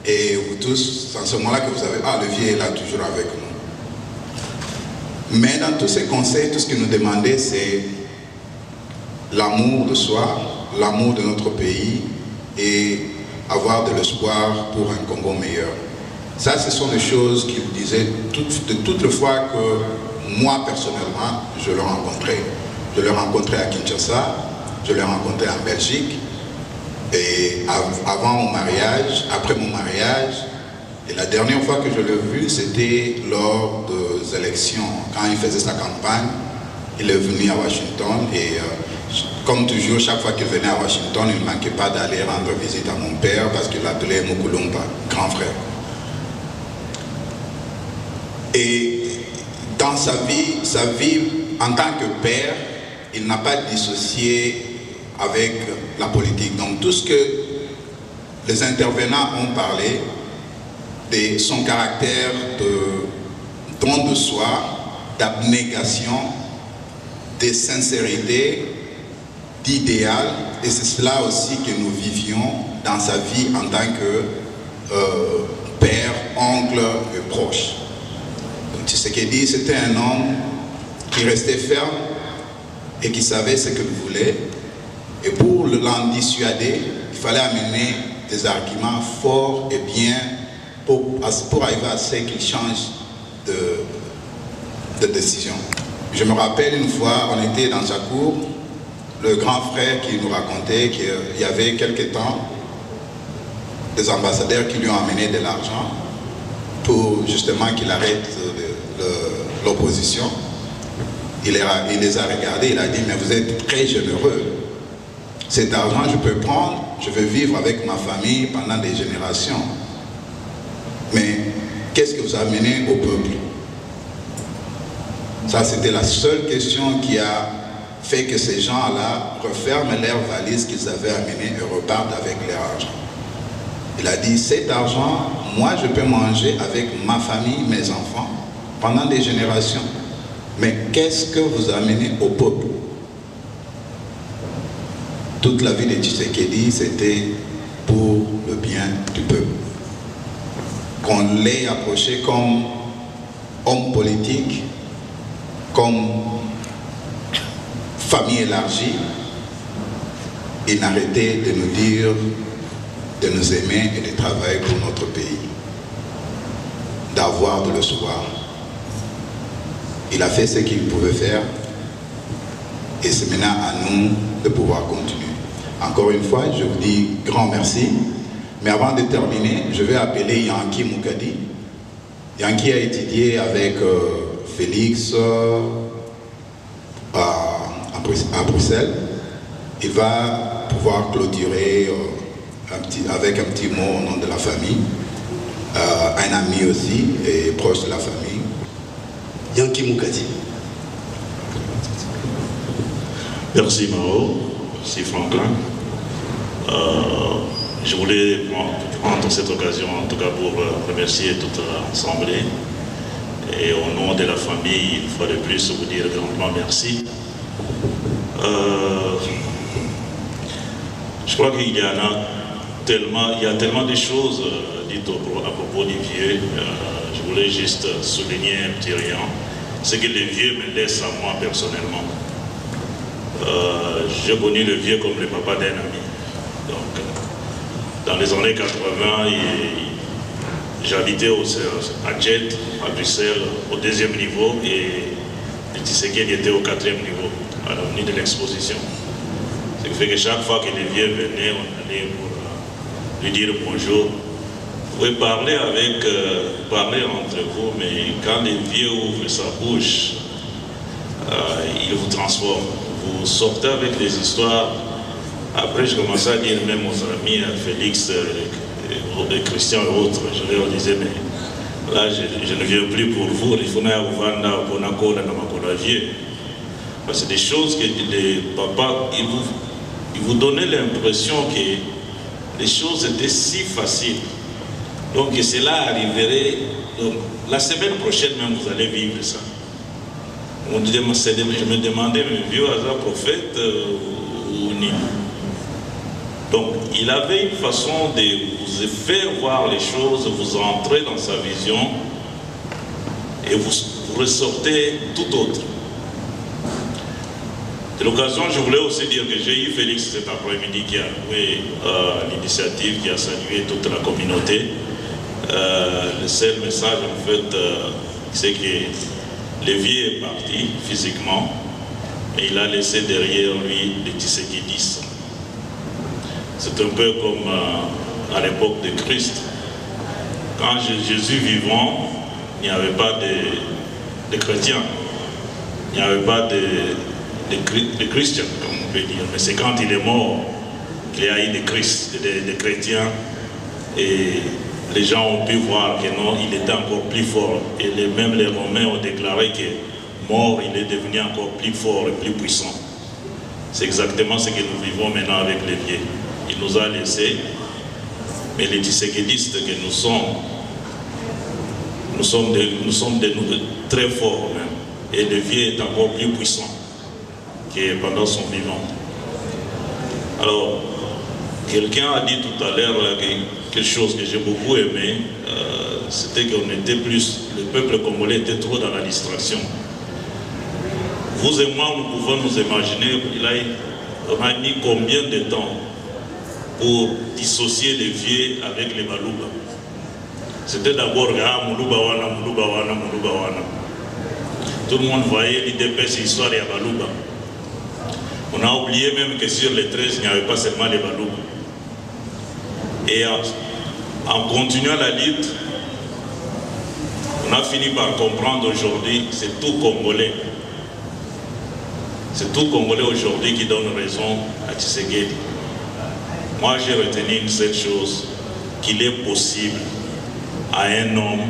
et vous tous, c'est en ce moment-là que vous savez, ah le vieux est là toujours avec nous. Mais dans tous ces conseils, tout ce qu'il nous demandait, c'est l'amour de soi, l'amour de notre pays et avoir de l'espoir pour un Congo meilleur. Ça, ce sont des choses qu'il disait de toutes les fois que moi, personnellement, je l'ai rencontré. Je l'ai rencontré à Kinshasa, je l'ai rencontré en Belgique, et avant mon mariage, après mon mariage, et la dernière fois que je l'ai vu, c'était lors des élections. Quand il faisait sa campagne, il est venu à Washington et comme toujours, chaque fois qu'il venait à Washington, il ne manquait pas d'aller rendre visite à mon père parce qu'il l'appelait Mukulumba, grand frère. Et dans sa vie en tant que père, il n'a pas dissocié avec la politique. Donc tout ce que les intervenants ont parlé de son caractère de don de soi, d'abnégation, de sincérité, d'idéal, et c'est cela aussi que nous vivions dans sa vie en tant que père, oncle et proche. Donc Tshisekedi, c'était un homme qui restait ferme et qui savait ce qu'il voulait, et pour l'en dissuader, il fallait amener des arguments forts et bien pour arriver à ce qu'il change de décision. Je me rappelle une fois, on était dans sa cour, le grand frère qui nous racontait qu'il y avait quelque temps des ambassadeurs qui lui ont amené de l'argent pour justement qu'il arrête l'opposition. Il les a regardés, il a dit, mais vous êtes très généreux. Cet argent, je peux prendre, je veux vivre avec ma famille pendant des générations. Mais qu'est-ce que vous amenez au peuple? Ça, c'était la seule question qui a fait que ces gens-là referment leurs valises qu'ils avaient amenées et repartent avec leur argent. Il a dit, cet argent, moi, je peux manger avec ma famille, mes enfants, pendant des générations. Mais qu'est-ce que vous amenez au peuple? Toute la vie de Tshisekedi, c'était pour le bien du peuple. Qu'on l'ait approché comme homme politique, comme famille élargie, il n'arrêtait de nous dire de nous aimer et de travailler pour notre pays, d'avoir de l'espoir. Il a fait ce qu'il pouvait faire et c'est maintenant à nous de pouvoir continuer. Encore une fois, je vous dis grand merci. Mais avant de terminer, je vais appeler Yanki Moukadi. Yanki a étudié avec Félix à Bruxelles. Il va pouvoir clôturer avec un petit mot au nom de la famille. Un ami aussi et proche de la famille. Yanki Moukadi. Merci Mao, merci Franklin. Je voulais prendre cette occasion en tout cas pour remercier toute l'Assemblée et au nom de la famille, une fois de plus, vous dire grandement merci. Je crois qu'il y en a tellement, il y a tellement de choses dites à propos du vieux. Je voulais juste souligner un petit rien. C'est que les vieux me laissent à moi personnellement. J'ai connu le vieux comme le papa d'un ami. Donc, dans les années 80, j'habitais à Jet, à Bruxelles, au 2e niveau, et le Tshisekedi était au 4e niveau, à l'avenue de l'exposition. Ce qui fait que chaque fois que les vieux venaient, on allait pour lui dire bonjour. Vous pouvez parler parler entre vous, mais quand les vieux ouvrent sa bouche, il vous transforme. Vous sortez avec des histoires. Après, je commençais à dire même aux amis, à Félix, et Christian et autres, je leur disais, mais là, je ne viens plus pour vous, il faut vous vendre pour la vie. Parce que c'est des choses que les papas, ils vous donnaient l'impression que les choses étaient si faciles. Donc, cela arriverait, donc, la semaine prochaine même, vous allez vivre ça. Je me demandais, mais vieux hasard prophète ou ni. Donc, il avait une façon de vous faire voir les choses, vous entrez dans sa vision et vous ressortez tout autre. De l'occasion, je voulais aussi dire que j'ai eu Félix cet après-midi qui a loué l'initiative, qui a salué toute la communauté. Le seul message, en fait, c'est que le vieux est parti physiquement et il a laissé derrière lui les Tshisekidis. C'est un peu comme à l'époque de Christ. Quand Jésus vivant, il n'y avait pas de chrétiens, il n'y avait pas de chrétiens, comme on peut dire. Mais c'est quand il est mort qu'il y a eu des chrétiens et les gens ont pu voir que non, il était encore plus fort. Et même les Romains ont déclaré que mort, il est devenu encore plus fort et plus puissant. C'est exactement ce que nous vivons maintenant avec les vieux. Il nous a laissé Mais les Tshisekidistes que nous sommes très forts même. Et le vieux est encore plus puissant que pendant son vivant. Alors, quelqu'un a dit tout à l'heure quelque chose que j'ai beaucoup aimé, c'était qu'on était plus, le peuple congolais était trop dans la distraction. Vous et moi, nous pouvons nous imaginer, on a mis combien de temps pour dissocier les vieux avec les Balouba. C'était d'abord Moulouba Wana, Moulouba Wana, Moulouba Wana. Tout le monde voyait l'IDPS, l'histoire et Balouba. On a oublié même que sur les 13, il n'y avait pas seulement les Balouba. Et en continuant la lutte, on a fini par comprendre aujourd'hui que c'est tout Congolais. C'est tout Congolais aujourd'hui qui donne raison à Tshisekedi. Moi, j'ai retenu une seule chose, qu'il est possible à un homme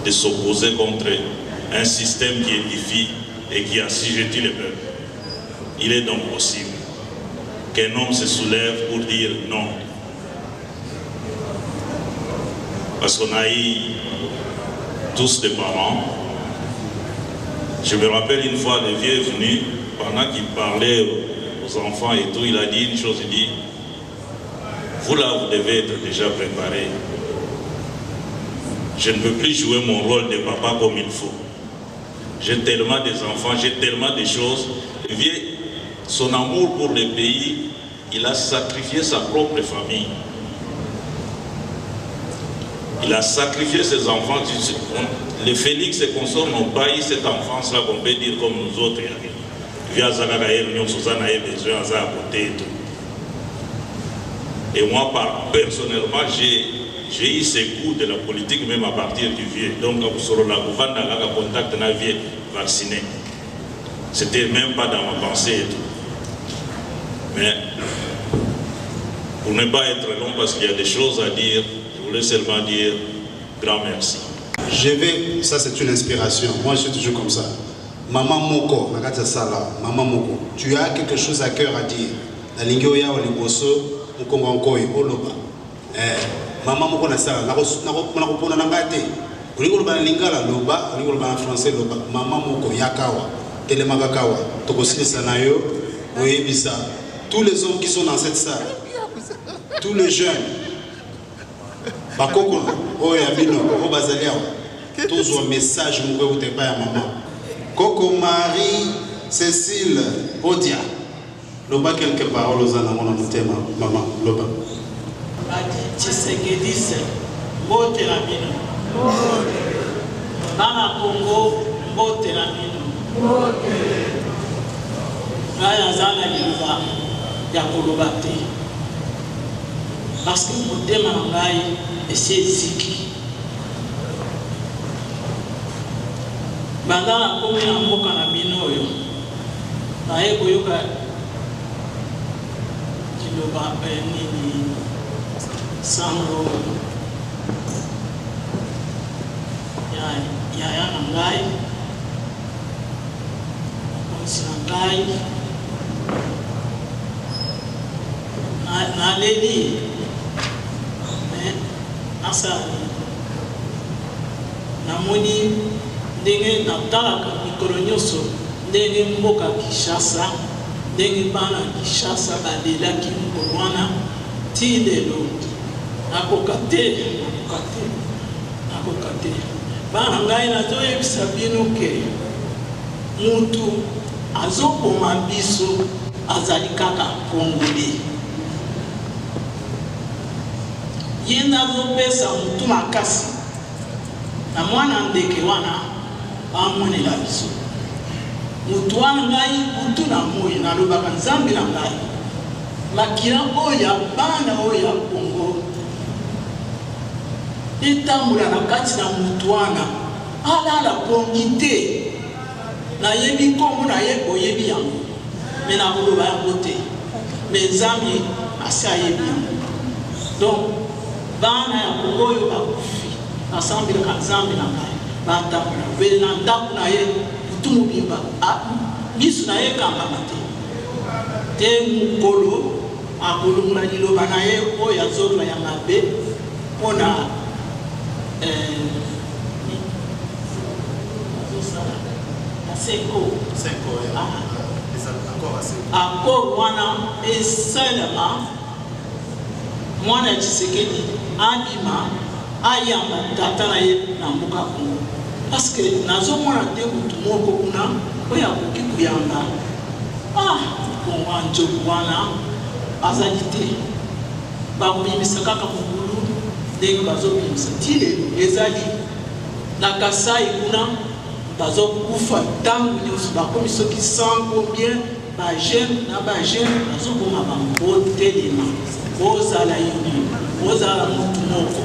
de s'opposer contre un système qui édifie et qui assujettit le peuple. Il est donc possible qu'un homme se soulève pour dire non. Parce qu'on a eu tous des parents. Je me rappelle une fois, le vieux est venu, pendant qu'il parlait aux enfants et tout, il a dit une chose, il dit, vous là, vous devez être déjà préparés. Je ne peux plus jouer mon rôle de papa comme il faut. J'ai tellement des enfants, j'ai tellement de choses. Le vieux, son amour pour le pays, il a sacrifié sa propre famille. Il a sacrifié ses enfants. Les Félix et consorts n'ont pas eu cette enfance-là qu'on peut dire comme nous autres. Et moi, personnellement, j'ai eu ces coups de la politique même à partir du vieux. Donc, sur la gouverne, on a contact avec un vieux vacciné. C'était même pas dans ma pensée et tout. Mais, pour ne pas être long, parce qu'il y a des choses à dire, je voulais seulement dire grand merci. Ça c'est une inspiration. Moi je suis toujours comme ça. Maman Moko, Maman Moko, tu as quelque chose à cœur à dire. La lingoya ou liboso, Mkongo Oloba. Maman Moko na sala, na repona na ngate. Ulingo ba lingala loba, ulingo ba français loba. Maman Moko yakawa, telemagakawa, tokosile sanayo, oyebisa. Tous les hommes qui sont dans cette salle, tous les jeunes, bakoko, oyabino, obazalia, tous un message moué ou te pas à maman. Coco Marie, Cécile, Odia. Loba quelques paroles aux anamons dans thème, maman, Loba. Tshisekedi, Mbote la Mino. Bana Congo, Mbote la Mino. Raya Zana Liva, Yakolobate. Parce que Mbote Mangai et c'est Ziki. Bandana komi na mboka na bino oyo naye koyoka kiloba nini sango ya na ngai konsi na ngai na leli asali namoni ndenge natalaka mikolo nyonso ndenge mboka Kinshasa ndenge bana Kinshasa balelaki mokolo wana ti lelo nakoka te bana ngai nazoyebisa bino ke mutu azokoma biso azali kaka Kongole ye nazopesa mutu makasi na mwana ndeke wana amonela biso mutu wana ngai mutu na moi nalobaka nzambe na ngai makila oyo bana oyo ya Kongo etambola na kati na mutu wana alala pongi te nayebi nkombo naye oyebi yango me nakoloba yango te me nzambe asi ayebi yango donc bana ya Kongo oyo bakufi basambelaka nzambe na ngai batambola vele na ndako na ye mutu mobimba miso na ye ekangama te mokolo akolongola liloba na ye oyo azoloba ya mabe On a accord wana esalama mwana Tshisekedi abima ayamba tata na ye na mboka Congo parce que nazomona te mutu moko kuna oyo akoki kuyamba kongo nzoku wana azali te bakobimisa kaka mokulu ndenge bazobimisa ti lelo ezali na Kasai kuna bazokufa ntango nyonso bakomi soki 100 combien bagene na bagene bazoboma bango botelema bozala yini bozala mutu moko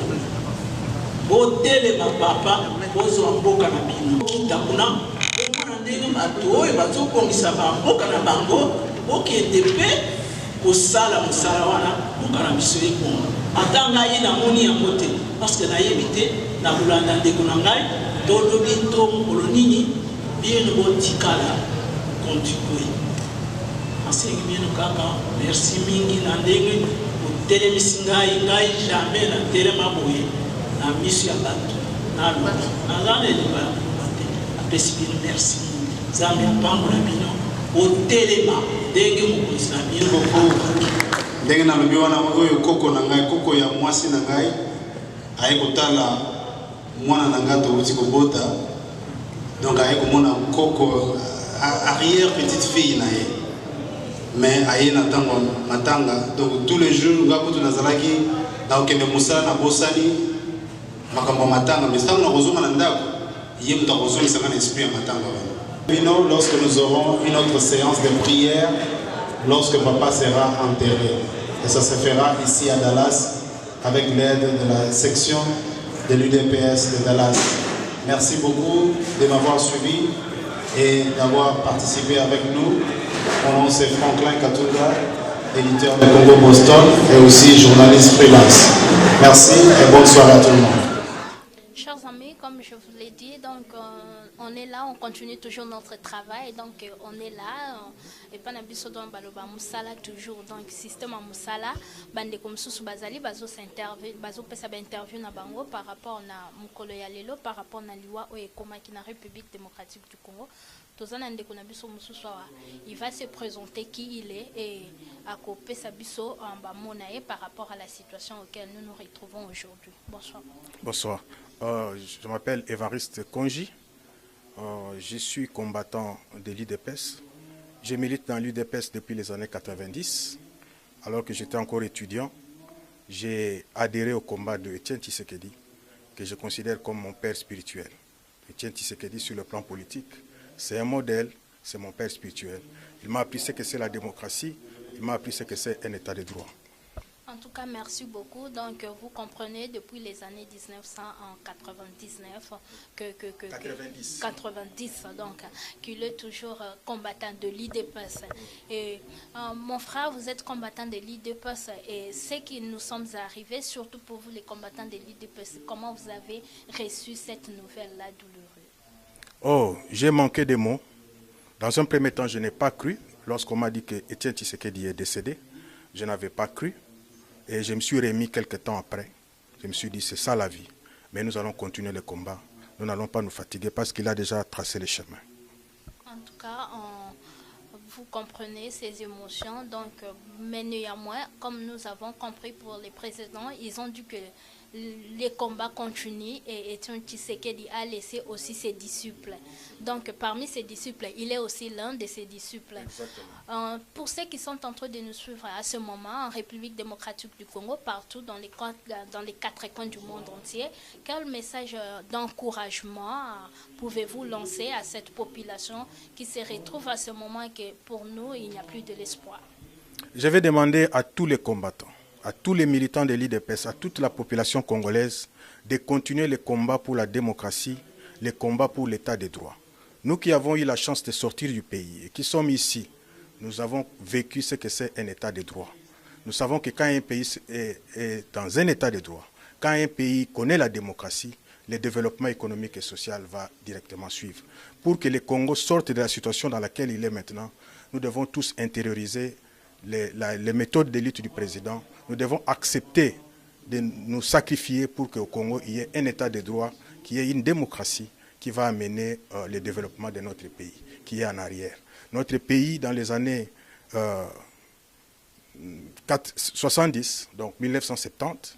botelema papa bozwa mboka na bino kita kuna omona ndenge bato oyo bazobongisa bamboka na bango okende mpe kosala mosala wana mboka na biso ekongo ata ngai namoni yango te parceke nayebi te na kolanda ndeko na ngai tolobi to mokolo nini bino botikala kontiboye asengi bino kaka merci mingi na ndenge otelemisi ngai jamais na telema boye na miso ya bato nalobi naza na elimba ya te apesi bino merci mingi nzambe apambola bino otelema ndenge mokonzi na bino ndenge nalobi wana oyo koko na ngai koko ya mwasi na ngai aye kotala mwana na ngai touti kobota donc aye komona koko arrière petite fille na ye mais aye na ntango matanga donc tous les jours ngai kutu nazalaki na okende mosala na bosani makambo matanga mais ntango nakozonga na ndako ye moto akozongisanga na esprit ya matanga wana bino lorsque nous aurons une autre séance de prière lorsque papa sera enterré et ça se fera ici à Dallas avec l'aide de la section de l'UDPS de Dallas. Merci beaucoup de m'avoir suivi et d'avoir participé avec nous. Mon nom c'est Franklin Katunda, éditeur de Congo Boston et aussi journaliste freelance. Merci et bonne soirée à tout le monde. Chers amis, comme je vous l'ai dit, donc on est là, on continue toujours notre travail, donc on est là, et pas n'abisso dans baloba musala toujours, donc système à musala, bande comme sous bazali, bazo s'interview, bazo pesa ba interview na bango par rapport na mukolo ya lelo, par rapport na liwa o ekoma ki na République démocratique du Congo. Tozana ndeko na biso mususwa, il va se présenter qui il est et à couper sa biso en bas monae par rapport à la situation auquel nous nous retrouvons aujourd'hui. Bonsoir. Bonsoir. Je m'appelle Évariste Konji. Je suis combattant de l'UDPS. Je milite dans l'UDPS depuis les années 90. Alors que j'étais encore étudiant, j'ai adhéré au combat de Etienne Tshisekedi, que je considère comme mon père spirituel. Etienne Tshisekedi sur le plan politique, c'est un modèle, c'est mon père spirituel. Il m'a appris ce que c'est la démocratie, il m'a appris ce que c'est un état de droit. En tout cas, merci beaucoup. Donc, vous comprenez depuis les années 1999 donc, qu'il est toujours combattant de l'UDPS. Et mon frère, vous êtes combattant de l'UDPS et ce qui nous sommes arrivés, surtout pour vous les combattants de l'UDPS, comment vous avez reçu cette nouvelle-là douloureuse? Oh, j'ai manqué de mots. Dans un premier temps, je n'ai pas cru. Lorsqu'on m'a dit que Etienne Tshisekedi est décédé, je n'avais pas cru. Et je me suis remis quelques temps après. Je me suis dit, c'est ça la vie. Mais nous allons continuer le combat. Nous n'allons pas nous fatiguer parce qu'il a déjà tracé le chemin. En tout cas, vous comprenez ces émotions. Donc, mais néanmoins, comme nous avons compris pour les précédents, ils ont dit que les combats continuent et Etienne Tshisekedi a laissé aussi ses disciples. Donc, parmi ses disciples, il est aussi l'un de ses disciples. Pour ceux qui sont en train de nous suivre à ce moment en République démocratique du Congo, partout dans les 4 coins du monde entier, quel message d'encouragement pouvez-vous lancer à cette population qui se retrouve à ce moment que pour nous, il n'y a plus de l'espoir? Je vais demander à tous les combattants, à tous les militants de l'UDPS, à toute la population congolaise de continuer les combats pour la démocratie, les combats pour l'état de droit. Nous qui avons eu la chance de sortir du pays et qui sommes ici, nous avons vécu ce que c'est un état de droit. Nous savons que quand un pays est dans un état de droit, quand un pays connaît la démocratie, le développement économique et social va directement suivre. Pour que le Congo sorte de la situation dans laquelle il est maintenant, nous devons tous intérioriser les méthodes de lutte du président. Nous devons accepter de nous sacrifier pour qu'au Congo, il y ait un état de droit, qu'il y ait une démocratie qui va amener le développement de notre pays, qui est en arrière. Notre pays, dans les années 70, donc 1970,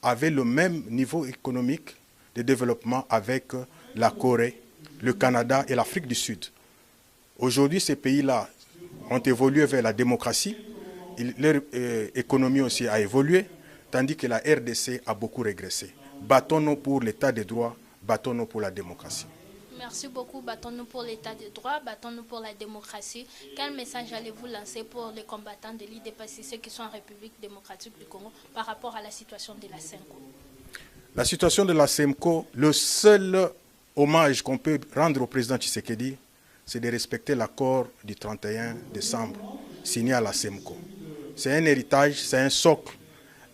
avait le même niveau économique de développement avec la Corée, le Canada et l'Afrique du Sud. Aujourd'hui, ces pays-là ont évolué vers la démocratie, leur économie aussi a évolué, tandis que la RDC a beaucoup régressé. Battons-nous pour l'état de droit, battons-nous pour la démocratie. Merci beaucoup. Battons-nous pour l'état de droit, battons-nous pour la démocratie. Quel message allez-vous lancer pour les combattants de l'IDPS, ceux qui sont en République démocratique du Congo, par rapport à la situation de la SEMCO? La situation de la SEMCO, le seul hommage qu'on peut rendre au président Tshisekedi, c'est de respecter l'accord du 31 décembre signé à la SEMCO. C'est un héritage, c'est un socle,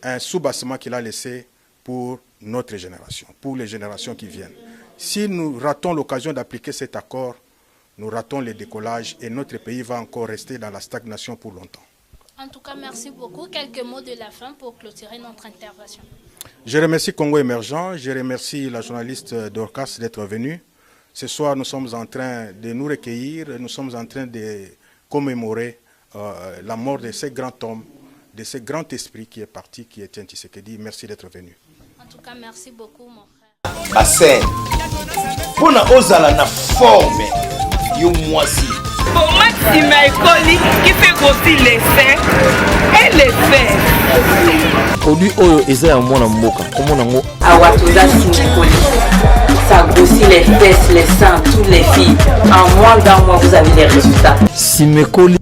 un soubassement qu'il a laissé pour notre génération, pour les générations qui viennent. Si nous ratons l'occasion d'appliquer cet accord, nous ratons le décollage et notre pays va encore rester dans la stagnation pour longtemps. En tout cas, merci beaucoup. Quelques mots de la fin pour clôturer notre intervention. Je remercie Congo Émergent, je remercie la journaliste Dorcas d'être venue. Ce soir, nous sommes en train de nous recueillir, nous sommes en train de commémorer la mort de ce grand homme, de ce grand esprit qui est parti, qui est Étienne Tshisekedi. Merci d'être venu. En tout cas, merci beaucoup, mon frère. Bassin. Pour ozala na forme, yo moisi. Pour Maxime Ekoli qui fait grossir les seins et les fesses. Produit oyo eza ya mwana mboka. Komona ngo Awatoza Simikoli. Ça grossit les fesses, les seins, toutes les filles. En moins d'un mois, vous avez les résultats. Simekoli.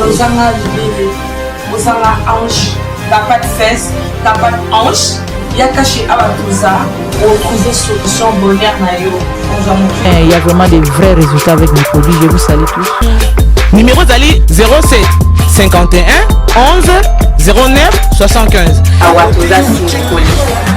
Ozanga bébé, ozanga hanche, t'as pas de fesses, t'as pas de hanche. Il y a caché Awatoza, retrouver solution bonheur nayo. Il y a vraiment des vrais résultats avec mes produits. Je vous salue tous. Numéro Zali 07 51 11 09 75. Awatoza Simikoli.